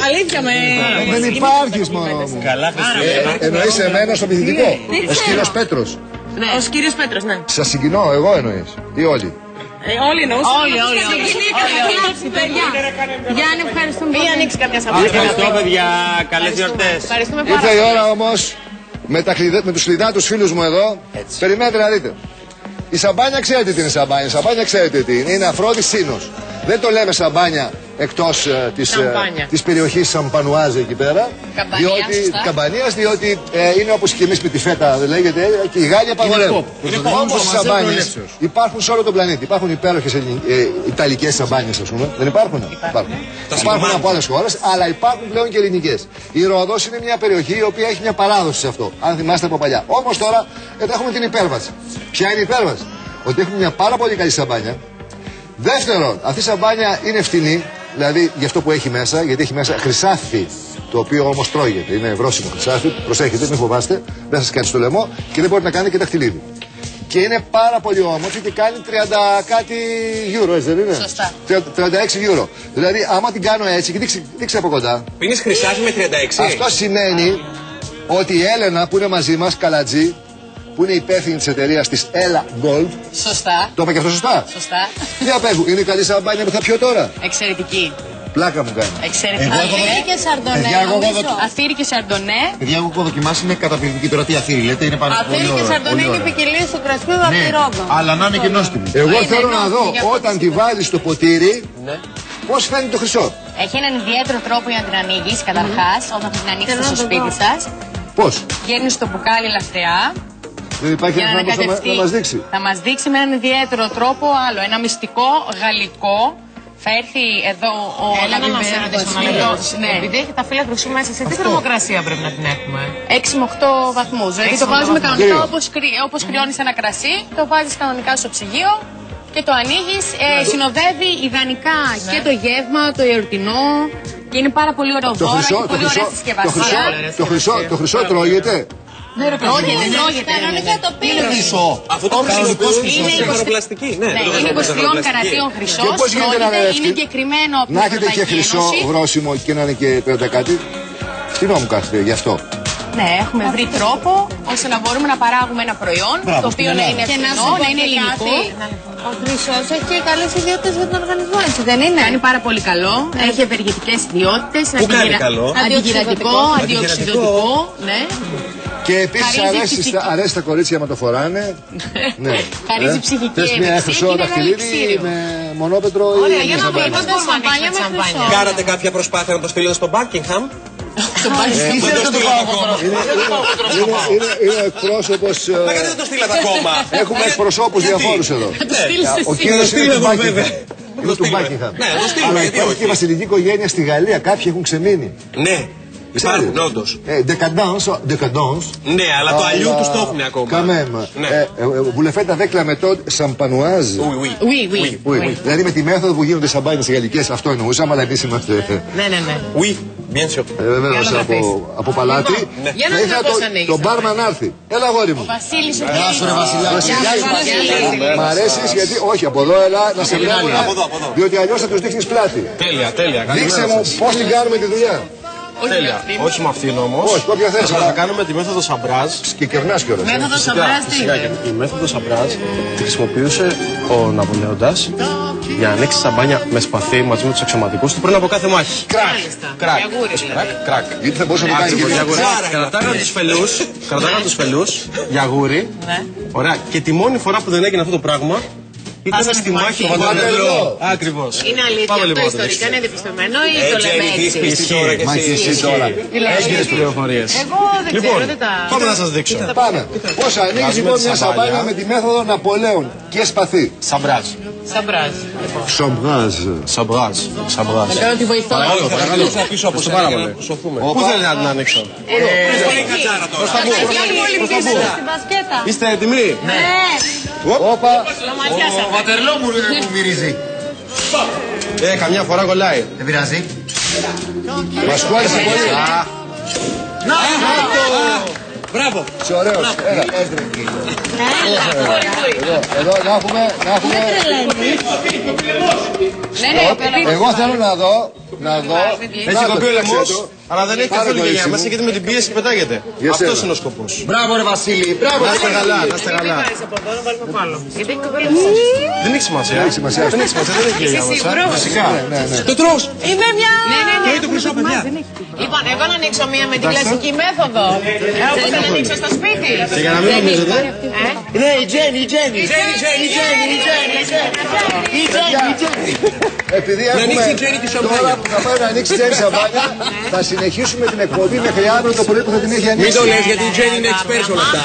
Αλήθεια με. Δεν υπάρχεις μόνο μου. Καλά, Χριστούγεννα. Εννοείς εμένα στο πληθυντικό. Ο κύριος Πέτρος. Ο κύριος Πέτρος, ναι. Σας συγκινώ, εγώ εννοείς. Ή όλοι. Όλοι εννοούσαν. Όλοι. Γιάννη, ευχαριστούμε πολύ. Ή ανοίξει κάποια σαμπάνια. Ευχαριστώ, παιδιά. Καλές γιορτές. Ευχαριστούμε πάρα Ήρθε η ώρα όμως με τους κλειδάτους φίλους μου εδώ. Περιμένετε να δείτε. Η σαμπάνια ξέρετε τι είναι σαμπάνια. Η σαμπάνια ξέρετε τι είναι. Είναι Αφρόδης Σύνος. Δεν το λέμε σαμπάνια εκτός της περιοχής Σαμπανουάζ εκεί πέρα. Καμπανίας, διότι είναι όπως και εμείς με τη φέτα λέγεται και οι Γάλλοι απαγορεύουν. Όμως οι σαμπάνιες υπάρχουν σε όλο τον πλανήτη. Υπάρχουν υπέροχες ιταλικές σαμπάνιες, ας πούμε. Δεν υπάρχουν. Υπάρχουν από άλλες χώρες, αλλά υπάρχουν πλέον και ελληνικές. Η Ρόδος είναι μια περιοχή η οποία έχει μια παράδοση σε αυτό, αν θυμάστε από παλιά. Όμως τώρα έχουμε την υπέρβαση. Ποια είναι η υπέρβαση? Ότι έχουμε μια πάρα πολύ καλή σαμπάνια. Δεύτερον, αυτή η σαμπάνια είναι φτηνή, δηλαδή για αυτό που έχει μέσα, γιατί έχει μέσα χρυσάφι, το οποίο όμως τρώγεται. Είναι βρώσιμο χρυσάφι, προσέχετε, μην φοβάστε, δεν σας κάνει στο λαιμό και δεν μπορεί να κάνει και δαχτυλίδι. Και είναι πάρα πολύ όμορφη και κάνει 30 κάτι euro, έτσι δεν είναι? Σωστά. 36 euro. Δηλαδή, άμα την κάνω έτσι, και δείξε από κοντά. Πίνεις χρυσάφι με 36. Αυτό σημαίνει ότι η Έλενα που είναι μαζί μας, Καλατζή, που είναι υπεύθυνη της εταιρείας της Ella Gold. Σωστά. Το είπα και αυτό σωστά. Σωστά. Τι απέχουν, είναι η καλή σαμπάνια που θα πιω τώρα? Εξαιρετική. Πλάκα μου κάνει. Εξαιρετική. Αθήρι και σαρντονέ. Αθήρι και σαρντονέ. Παιδιά, εγώ έχω δοκιμάσει, είναι καταπληκτική. Τώρα τι αθήρι λέτε, είναι πάρα πολύ Αθήρι και σαρντονέ είναι ποικιλίε του κρασιού από τη Ρόδο. Αλλά να είναι και νόστιμη. Εγώ θέλω να δω όταν τη βάλεις στο ποτήρι πώς φαίνεται το χρυσό. Έχει έναν ιδιαίτερο τρόπο για να την ανοίγεις καταρχάς, όταν θα την ανοίξετε στο σπίτι σας. Πώς? Βγαίνεις στο μπουκάλι ελαφριά. Δεν υπάρχει ένα τρόπο να μας δείξει. Θα μας δείξει με έναν ιδιαίτερο τρόπο άλλο. Ένα μυστικό γαλλικό. Θα έρθει εδώ ο Λαβιμπέρος. Επειδή έχει τα φύλλα χρυσού μέσα, σε τι θερμοκρασία πρέπει να την έχουμε? 6 με 8 βαθμούς. Δηλαδή το βάζουμε κανονικά όπως κρυώνεις ένα κρασί, το βάζεις κανονικά στο ψυγείο και το ανοίγεις. Συνοδεύει ιδανικά και το γεύμα, το εορτινό. Και είναι πάρα πολύ ωραίο δώρο, έχει πολύ ωραία συσκευασία. Το χρυσό τρώγεται. Δεν τρώγεται. Κανονικά το πίνει. Αυτό το χρυσό είναι υποσπλαστική. Είναι 23 καρατίων χρυσό. Είναι εγκεκριμένο από την να έχετε και Ευρωπαϊκή χρυσό Ένωση. βρώσιμο και να είναι και 30 κάτι. Φτηνό μου κάθεται γι' αυτό. Ναι, έχουμε βρει τρόπο ώστε να μπορούμε να παράγουμε ένα προϊόν το οποίο να είναι φθηνό, να είναι ελληνικό. Ο χρυσός έχει καλές ιδιότητες για τον οργανισμό, έτσι δεν είναι? Κάνει πάρα πολύ καλό. Έχει ευεργετικές ιδιότητες. Πού κάνει καλό? Αντιγυρατικό, αντιοξυδωτικό. Ναι. Και επίσης αρέσει τα κορίτσια να το φοράνε. Ναι. Χαρίζει ψυχική θες μια χρυσό δαχτυλίδι με μονόπετρο ή Ωραία, για με να βρούμε σαμπάνια? πώς σαμπάνια με χρυσό. Κάνατε κάποια προσπάθεια να το στείλετε στο Buckingham? Είναι εκπρόσωπος. Γιατί δεν το στείλατε ακόμα? Έχουμε εκπροσώπους διαφόρους εδώ. Ο κύριος είναι του Buckingham. Είναι του Buckingham. Αλλά υπάρχει και η βασιλική οικογένεια στη Γαλλία. Κάποιοι έχουν ξεμείνει. Ναι. Υπάρχουν, όντως. Décadence. Ναι, αλλά το αλλιού τους το έχουν ακόμα. Quand même. Vous le faites avec la méthode champanoise. Oui. Δηλαδή με τη μέθοδο που γίνονται σαμπάνιες γαλλικές, αυτό εννοούσαμε, αλλά εμείς είμαστε. Ναι. Oui, bien sûr. Βεβαίως από παλάτι. Για να δούμε πώς ανοίγεις. Το μπάρμαν να έρθει. Έλα αγόρι μου. Βασίλης ο Μ' αρέσεις γιατί, όχι από εδώ, έλα να σε βλέπουν. Διότι αλλιώς θα τους δείχνεις πλάτη. Τέλεια. Δείξε μου πώς την κάνουμε τη δουλειά. Τέλεια. Όχι με αυτήν όμως. Όχι, όποια θες. Θα κάνουμε τη μέθοδο Σαμπράζ. Και κερνάς κιόλας. Μέθοδος σαμπράζ τι είναι? Η μέθοδο Σαμπράζ τη χρησιμοποιούσε ο Ναπολέοντας για να ανοίξει σαμπάνια με σπαθί μαζί με τους αξιωματικούς του πριν από κάθε μάχη. Κρακ. Κρακ. Γιατί θα μπορούσε να το κάνει και Κρατάγαν τους φελούς για γούρι. Ωραία. Και τη μόνη φορά που δεν έγινε αυτό το πράγμα ήταν στη μάχη του Βαντελό. Ακριβώς. Είναι αλήθεια αυτό ιστορικά, είναι διαπιστωμένο ή το λέμε έτσι? Μα και εσύ τώρα. Έγκυρες πληροφορίες. Εγώ δεν ξέρω, δεν τα... Πάμε να σας δείξω. Πάμε. Πώς ανοίγεις λοιπόν μια σαμπάνια με τη μέθοδο Ναπολέων και σπαθί. Σαμπράζ. Σαμπράζ. Σαμπράζ. Κάνω τη βοηθό. Παρακαλώ. Πίσω από πάρα πολύ. Πού θέλετε να την ανοίξω? Στην μπασκέτα. Είστε έτοιμοι? Όπα. Σταματιάσαμε. Βατερλό μου μυρίζει. Καμιά φορά κολλάει. Δεν πειράζει. Μας χώρισε πολύ. Μπράβο. Σε ωραίος. Έλα. Εδώ να έχουμε. Εγώ θέλω να δω. Έχει κοπεί ο λαιμός, αλλά δεν έχει καθόλου γενιά μέσα γιατί με την πίεση πετάγεται. Αυτός είναι ο σκοπός. Μπράβο ρε Βασίλη, μπράβο. Να είστε καλά, να είστε καλά. Δεν έχει σημασία. Δεν έχει σημασία, δεν έχει γενιά μέσα. Φυσικά. Το τρως. Είμαι μια... Τρώει το χρυσό, παιδιά. Λοιπόν, εγώ να ανοίξω μία με την κλασική μέθοδο. Όπως να ανοίξω στο σπίτι. Και για να μην νομίζετε. Ναι, η Τζέννη. Επειδή έχουμε τώρα που θα πάει να ανοίξει η Τζέννη σαμπάνια, θα συνεχίσουμε την εκπομπή μέχρι αύριο το πρωί που θα την έχει ανοίξει. Μην το λες γιατί η Τζέννη είναι expert σε όλα αυτά.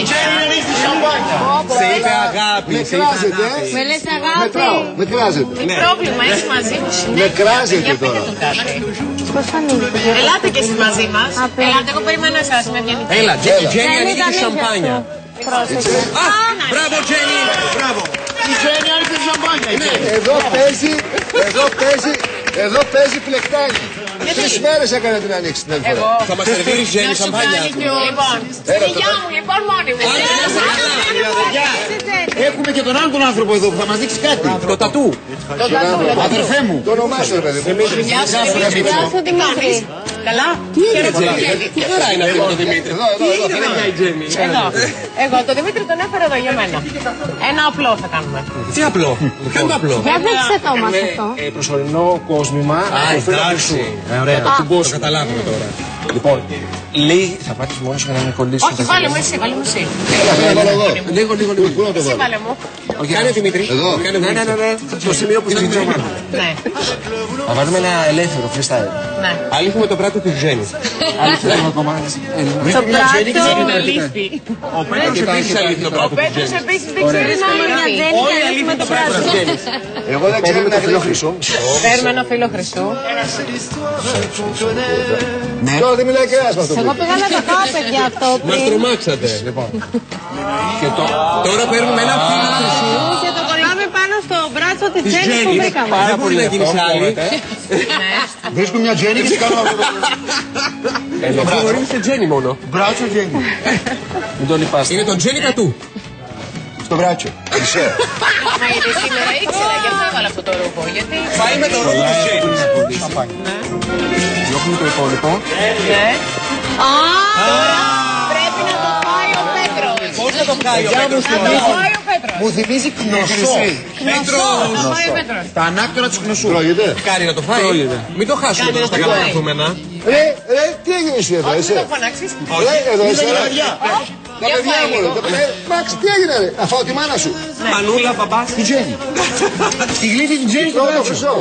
Η Τζέννη ανοίξει τη σαμπάνια. Σε είπε αγάπη. Με κράζεται. Με λες αγάπη. Μετράω, με κράζεται. Τι πρόβλημα έχει μαζί μου συνέχεια. Με κράζεται τώρα. Πώς ανοίγει. Ελάτε και εσείς μαζί μας. Ελάτε, εγώ περιμένω εσάς με ευγενική. Έλα, η Τζέννη ανοίγει τη σαμπάνια. Α, μπράβο Τζέννη, μπράβο. Η Τζέννη ανοίξει τη σαμπάνια. Εδώ παίζει φλεκτάνι. 3 μέρες έκανε την ανοίξει την άλλη φορά. Θα μας σερβίρεις Τζέννη σαμπάνια. Λοιπόν, στην υγειά μου, λοιπόν, μόνη μου. Έχουμε και τον άλλον τον άνθρωπο εδώ που θα μας δείξει κάτι. Το τατού. Αδερφέ μου. Το όνομά σου, ρε παιδί μου. Γεια σου, Δημήτρη. Καλά. Τι χαρά είναι αυτό το Δημήτρη. Εδώ. Εγώ το Δημήτρη τον έφερα εδώ για μένα. Ένα απλό θα κάνουμε. Τι απλό. Κάνουμε απλό. Για δείξε το μας αυτό. Προσωρινό κόσμημα. εντάξει. Ωραία, το καταλάβουμε τώρα. Λοιπόν, λέει, θα πάρεις μόνος για να με κολλήσεις. Όχι, βάλε μου εσύ, βάλε μου εσύ. Λίγο. Πού να το Εσύ βάλω. βάλε μου. Κάνε Δημήτρη. Εδώ. Ναι. Στο σημείο που είναι η ομάδα. Ναι, Θα βάλουμε ένα ελεύθερο freestyle. ναι. Αλήθουμε το πράτο της Τζέννης. Αλήθουμε το κομμάτι. Το πράτο. Ο Πέτρος επίσης αλήθει το πράτο της Πέτρος Τζέννης. επίσης δεν ξέρει να είναι. Όλοι αλήθουμε το πράτο της Τζέννης. Εγώ δεν ξέρω να χρυσό. Παίρνουμε ένα φύλλο χρυσού. Τώρα δεν μιλάει κανένας με αυτό. Εγώ πήγα να το πάω, παιδιά, αυτό Μας πριν. τρομάξατε. Και τώρα παίρνουμε ένα φύλλο χρυσού. Και το κολλάμε πάνω στο μπράτσο της της Τζέννης που Τζέννης. βρήκαμε. Δεν μπορεί να γίνεις άλλη. Βρίσκω μια Τζέννη και της κάνω Μπορεί σε Τζέννη μόνο. μπράτσο Τζέννη. Μην το λυπάστε. Είναι το Τζέννη κατού. Στο μπράτσο. Μα γιατί σήμερα ήξερα, γι' αυτό έβαλα αυτό το ρούχο. Γιατί. Πάει με το ρόλο της Τζέννης. Διώχνουμε το υπόλοιπο. Ναι. Τώρα πρέπει να το φάει ο Πέτρος. Πώς θα το κάνει ο Πέτρος. Να το φάει ο Πέτρος. Μου θυμίζει κνωσό. Πέτρος. Να φάει ο Πέτρος. Τα ανάκτορα της κνωσού. Τρώγεται. Κάνει να το φάει. Μην το χάσουμε τώρα στα καλά καθούμενα. Ρε, τι έγινε εσύ εδώ, Όχι, είσαι. μην το φωνάξεις. Ρε, εδώ είσαι. Τα Για παιδιά φάει μου, λίγο. τα παιδιά. Μαξ, τι έγινε ρε. Να φάω τη μάνα σου. Μανούλα, μπαμπάς. Τη Τζέννη. Τη γλύφη την Τζέννη στο Τρώω το μπράτσο. χρυσό.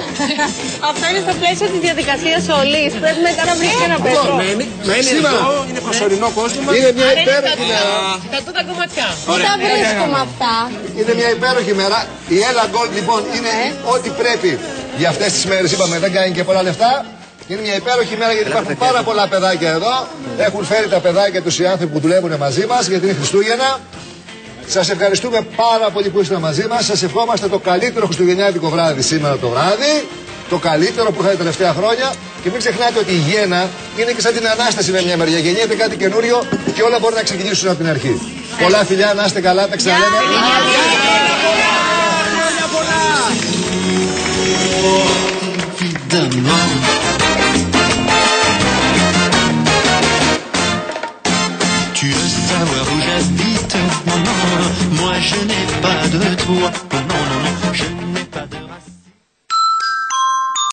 Αυτό είναι στο πλαίσιο της διαδικασίας ολής. Πρέπει μετά να βρεις και ένα Πέτρο. Μένει Σήμερα. εδώ, είναι προσωρινό κόσμημα. Είναι μια Άρα είναι υπέροχη μέρα. τα τούτα κομματιά. Πού τα βρίσκουμε αυτά. Είναι μια υπέροχη μέρα. Η Ella Gold λοιπόν είναι ό,τι πρέπει για αυτές τις μέρες. Είπαμε δεν κάνει και πολλά λεφτά. Είναι μια υπέροχη μέρα γιατί υπάρχουν πάρα πολλά παιδάκια εδώ. Έχουν φέρει τα παιδάκια τους οι άνθρωποι που δουλεύουν μαζί μας γιατί είναι Χριστούγεννα. Σας ευχαριστούμε πάρα πολύ που είστε μαζί μας. Σας ευχόμαστε το καλύτερο χριστουγεννιάτικο βράδυ σήμερα το βράδυ. Το καλύτερο που είχατε τα τελευταία χρόνια. Και μην ξεχνάτε ότι η γέννα είναι και σαν την Ανάσταση με μια μεριά. Γεννιέται κάτι καινούριο και όλα μπορούν να ξεκινήσουν από την αρχή. Πολλά φιλιά, να είστε καλά, τα ξαναλέμε. Tu veux savoir où j'habite? Non, non, moi je n'ai pas de toit. Non,